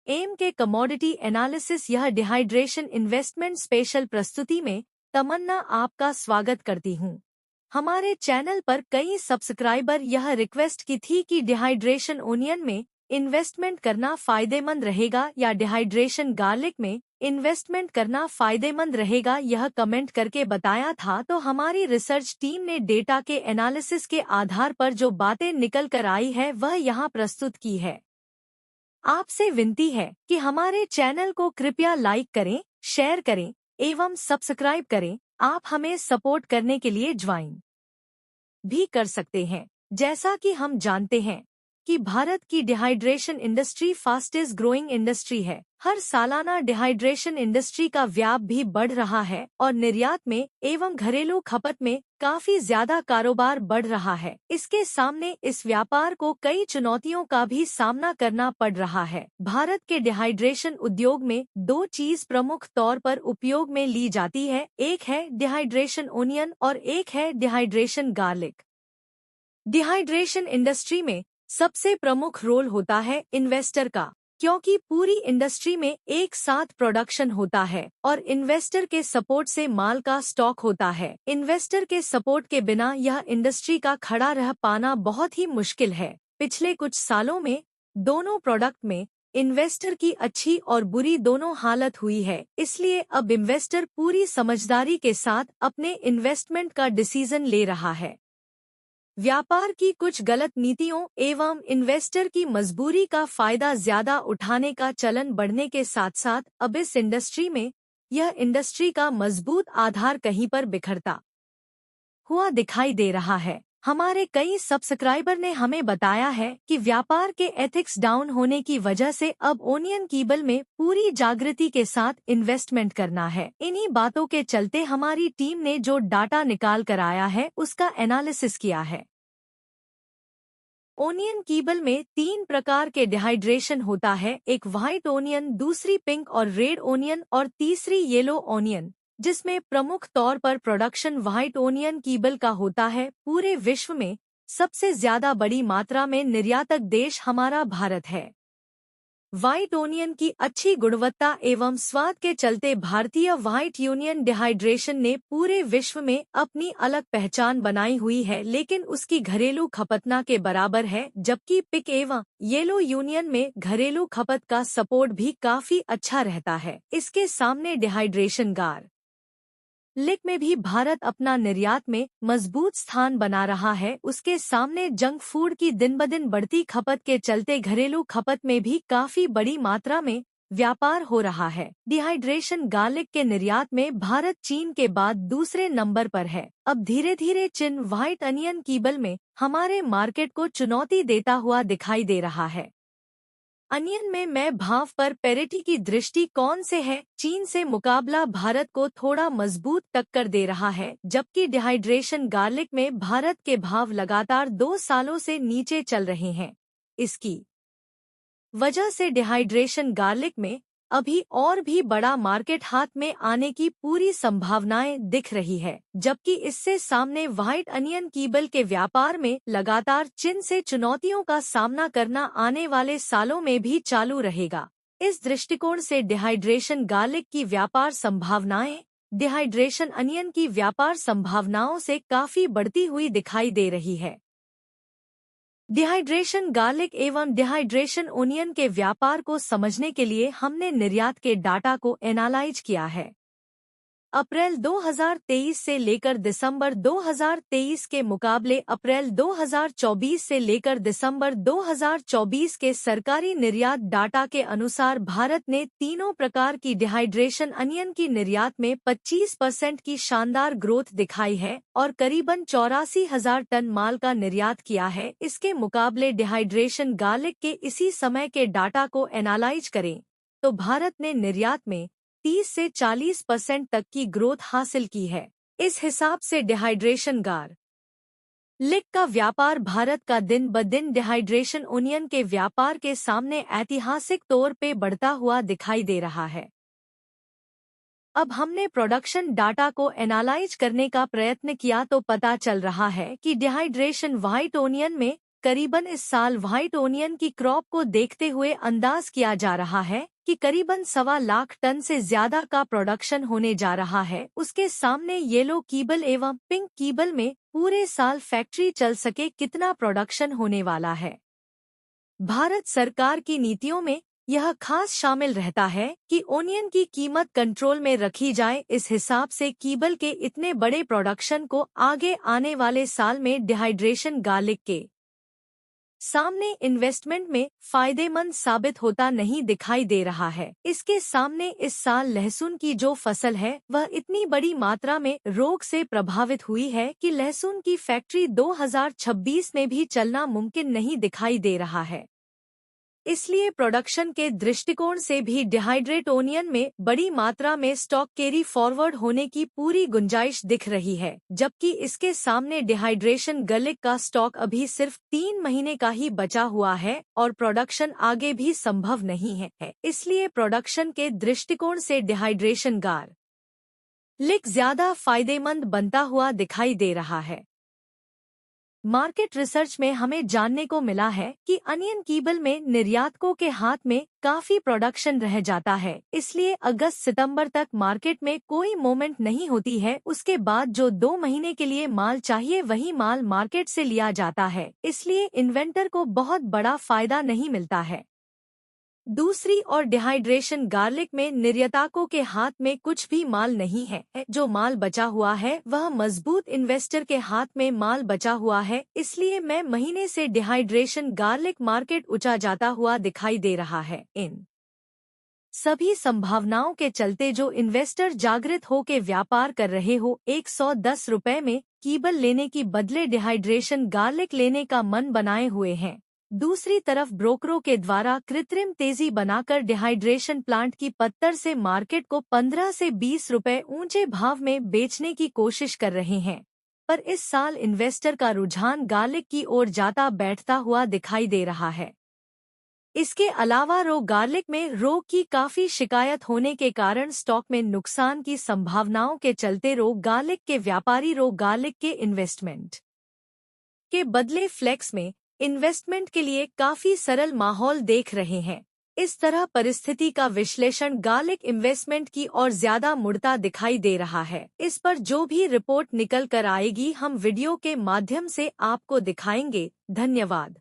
M के commodity analysis यह dehydration investment special प्रस्तुति में तमन्ना आपका स्वागत करती हूँ। हमारे चैनल पर कई सब्सक्राइबर यह रिक्वेस्ट की थी कि डिहाइड्रेशन ओनियन में इन्वेस्टमेंट करना फायदेमंद रहेगा या डिहाइड्रेशन गार्लिक में इन्वेस्टमेंट करना फायदेमंद रहेगा, यह कमेंट करके बताया था। तो हमारी रिसर्च टीम ने डेटा के एनालिसिस के आधार पर जो बातें निकल कर आई है वह यहाँ प्रस्तुत की है। आपसे विनती है कि हमारे चैनल को कृपया लाइक करें, शेयर करें एवं सब्सक्राइब करें। आप हमें सपोर्ट करने के लिए ज्वाइन भी कर सकते हैं। जैसा कि हम जानते हैं कि भारत की dehydration industry fastest growing industry है। हर सालाना डिहाइड्रेशन इंडस्ट्री का व्याप भी बढ़ रहा है और निर्यात में एवं घरेलू खपत में काफी ज्यादा कारोबार बढ़ रहा है। इसके सामने इस व्यापार को कई चुनौतियों का भी सामना करना पड़ रहा है। भारत के डिहाइड्रेशन उद्योग में दो चीज प्रमुख तौर पर उपयोग में ली जाती है, एक है डिहाइड्रेशन ओनियन और एक है डिहाइड्रेशन गार्लिक। डिहाइड्रेशन इंडस्ट्री में सबसे प्रमुख रोल होता है इन्वेस्टर का, क्योंकि पूरी इंडस्ट्री में एक साथ प्रोडक्शन होता है और इन्वेस्टर के सपोर्ट से माल का स्टॉक होता है। इन्वेस्टर के सपोर्ट के बिना यह इंडस्ट्री का खड़ा रह पाना बहुत ही मुश्किल है। पिछले कुछ सालों में दोनों प्रोडक्ट में इन्वेस्टर की अच्छी और बुरी दोनों हालत हुई है, इसलिए अब इन्वेस्टर पूरी समझदारी के साथ अपने इन्वेस्टमेंट का डिसीजन ले रहा है। व्यापार की कुछ गलत नीतियों एवं इन्वेस्टर की मजबूरी का फायदा ज्यादा उठाने का चलन बढ़ने के साथ साथ अब इस इंडस्ट्री में यह इंडस्ट्री का मजबूत आधार कहीं पर बिखरता हुआ दिखाई दे रहा है। हमारे कई सब्सक्राइबर ने हमें बताया है कि व्यापार के एथिक्स डाउन होने की वजह से अब ओनियन कीबल में पूरी जागृति के साथ इन्वेस्टमेंट करना है। इन्हीं बातों के चलते हमारी टीम ने जो डाटा निकाल कर आया है उसका एनालिसिस किया है। ओनियन कीबल में 3 प्रकार के डिहाइड्रेशन होता है, एक व्हाइट ओनियन, दूसरी पिंक और रेड ओनियन और तीसरी येलो ओनियन, जिसमें प्रमुख तौर पर प्रोडक्शन व्हाइट ओनियन कीबल का होता है। पूरे विश्व में सबसे ज्यादा बड़ी मात्रा में निर्यातक देश हमारा भारत है। व्हाइट ओनियन की अच्छी गुणवत्ता एवं स्वाद के चलते भारतीय व्हाइट यूनियन डिहाइड्रेशन ने पूरे विश्व में अपनी अलग पहचान बनाई हुई है, लेकिन उसकी घरेलू खपत न के बराबर है। जबकि पिक एवं येलो यूनियन में घरेलू खपत का सपोर्ट भी काफी अच्छा रहता है। इसके सामने डिहाइड्रेशन गार्लिक में भी भारत अपना निर्यात में मजबूत स्थान बना रहा है। उसके सामने जंक फूड की दिन-ब-दिन बढ़ती खपत के चलते घरेलू खपत में भी काफी बड़ी मात्रा में व्यापार हो रहा है। डिहाइड्रेशन गार्लिक के निर्यात में भारत चीन के बाद दूसरे नंबर पर है। अब धीरे धीरे चीन व्हाइट अनियन कीबल में हमारे मार्केट को चुनौती देता हुआ दिखाई दे रहा है। अनियन में मैं भाव पर पैरिटी की दृष्टि कौन से है, चीन से मुकाबला भारत को थोड़ा मजबूत टक्कर दे रहा है, जबकि डिहाइड्रेशन गार्लिक में भारत के भाव लगातार 2 सालों से नीचे चल रहे हैं। इसकी वजह से डिहाइड्रेशन गार्लिक में अभी और भी बड़ा मार्केट हाथ में आने की पूरी संभावनाएं दिख रही है, जबकि इससे सामने व्हाइट अनियन कीबल के व्यापार में लगातार चीन से चुनौतियों का सामना करना आने वाले सालों में भी चालू रहेगा। इस दृष्टिकोण से डिहाइड्रेशन गार्लिक की व्यापार संभावनाएं डिहाइड्रेशन अनियन की व्यापार संभावनाओं से काफी बढ़ती हुई दिखाई दे रही है। डिहाइड्रेशन गार्लिक एवं डिहाइड्रेशन ओनियन के व्यापार को समझने के लिए हमने निर्यात के डाटा को एनालाइज किया है। अप्रैल 2023 से लेकर दिसंबर 2023 के मुकाबले अप्रैल 2024 से लेकर दिसंबर 2024 के सरकारी निर्यात डाटा के अनुसार भारत ने तीनों प्रकार की डिहाइड्रेशन अनियन की निर्यात में 25% की शानदार ग्रोथ दिखाई है और करीबन 84,000 टन माल का निर्यात किया है। इसके मुकाबले डिहाइड्रेशन गार्लिक के इसी समय के डाटा को एनालाइज करें तो भारत ने निर्यात में 30 से 40% तक की ग्रोथ हासिल की है। इस हिसाब से डिहाइड्रेशन गार्लिक का व्यापार भारत का दिन ब दिन डिहाइड्रेशन ओनियन के व्यापार के सामने ऐतिहासिक तौर पे बढ़ता हुआ दिखाई दे रहा है। अब हमने प्रोडक्शन डाटा को एनालाइज करने का प्रयत्न किया तो पता चल रहा है कि डिहाइड्रेशन व्हाइट ओनियन में करीबन इस साल व्हाइट ओनियन की क्रॉप को देखते हुए अंदाज किया जा रहा है कि करीबन 1.25 टन से ज्यादा का प्रोडक्शन होने जा रहा है। उसके सामने येलो कीबल एवं पिंक कीबल में पूरे साल फैक्ट्री चल सके कितना प्रोडक्शन होने वाला है। भारत सरकार की नीतियों में यह खास शामिल रहता है कि ओनियन की कीमत कंट्रोल में रखी जाए। इस हिसाब से कीबल के इतने बड़े प्रोडक्शन को आगे आने वाले साल में डिहाइड्रेशन गार्लिक के सामने इन्वेस्टमेंट में फायदेमंद साबित होता नहीं दिखाई दे रहा है। इसके सामने इस साल लहसुन की जो फसल है वह इतनी बड़ी मात्रा में रोग से प्रभावित हुई है कि लहसुन की फैक्ट्री 2026 में भी चलना मुमकिन नहीं दिखाई दे रहा है। इसलिए प्रोडक्शन के दृष्टिकोण से भी डिहाइड्रेट ओनियन में बड़ी मात्रा में स्टॉक कैरी फॉरवर्ड होने की पूरी गुंजाइश दिख रही है, जबकि इसके सामने डिहाइड्रेशन गार्लिक का स्टॉक अभी सिर्फ 3 महीने का ही बचा हुआ है और प्रोडक्शन आगे भी संभव नहीं है। इसलिए प्रोडक्शन के दृष्टिकोण से डिहाइड्रेशन गार्लिक ज्यादा फायदेमंद बनता हुआ दिखाई दे रहा है। मार्केट रिसर्च में हमें जानने को मिला है कि अनियन कीबल में निर्यातकों के हाथ में काफी प्रोडक्शन रह जाता है, इसलिए अगस्त सितंबर तक मार्केट में कोई मूवमेंट नहीं होती है। उसके बाद जो 2 महीने के लिए माल चाहिए वही माल मार्केट से लिया जाता है, इसलिए इन्वेंटर को बहुत बड़ा फायदा नहीं मिलता है। दूसरी ओर डिहाइड्रेशन गार्लिक में निर्यातकों के हाथ में कुछ भी माल नहीं है। जो माल बचा हुआ है वह मजबूत इन्वेस्टर के हाथ में माल बचा हुआ है। इसलिए मैं महीने से डिहाइड्रेशन गार्लिक मार्केट ऊंचा जाता हुआ दिखाई दे रहा है। इन सभी संभावनाओं के चलते जो इन्वेस्टर जागृत हो के व्यापार कर रहे हो 110 रुपए में कीबल लेने की बदले डिहाइड्रेशन गार्लिक लेने का मन बनाए हुए हैं। दूसरी तरफ ब्रोकरों के द्वारा कृत्रिम तेजी बनाकर डिहाइड्रेशन प्लांट की पत्तर से मार्केट को 15 से 20 रुपए ऊंचे भाव में बेचने की कोशिश कर रहे हैं। पर इस साल इन्वेस्टर का रुझान गार्लिक की ओर जाता बैठता हुआ दिखाई दे रहा है। इसके अलावा रो गार्लिक में रोग की काफी शिकायत होने के कारण स्टॉक में नुकसान की संभावनाओं के चलते रो गार्लिक के व्यापारी रो गार्लिक के इन्वेस्टमेंट के बदले फ्लेक्स में इन्वेस्टमेंट के लिए काफी सरल माहौल देख रहे हैं। इस तरह परिस्थिति का विश्लेषण गार्लिक इन्वेस्टमेंट की ओर ज्यादा मुड़ता दिखाई दे रहा है। इस पर जो भी रिपोर्ट निकल कर आएगी हम वीडियो के माध्यम से आपको दिखाएंगे। धन्यवाद।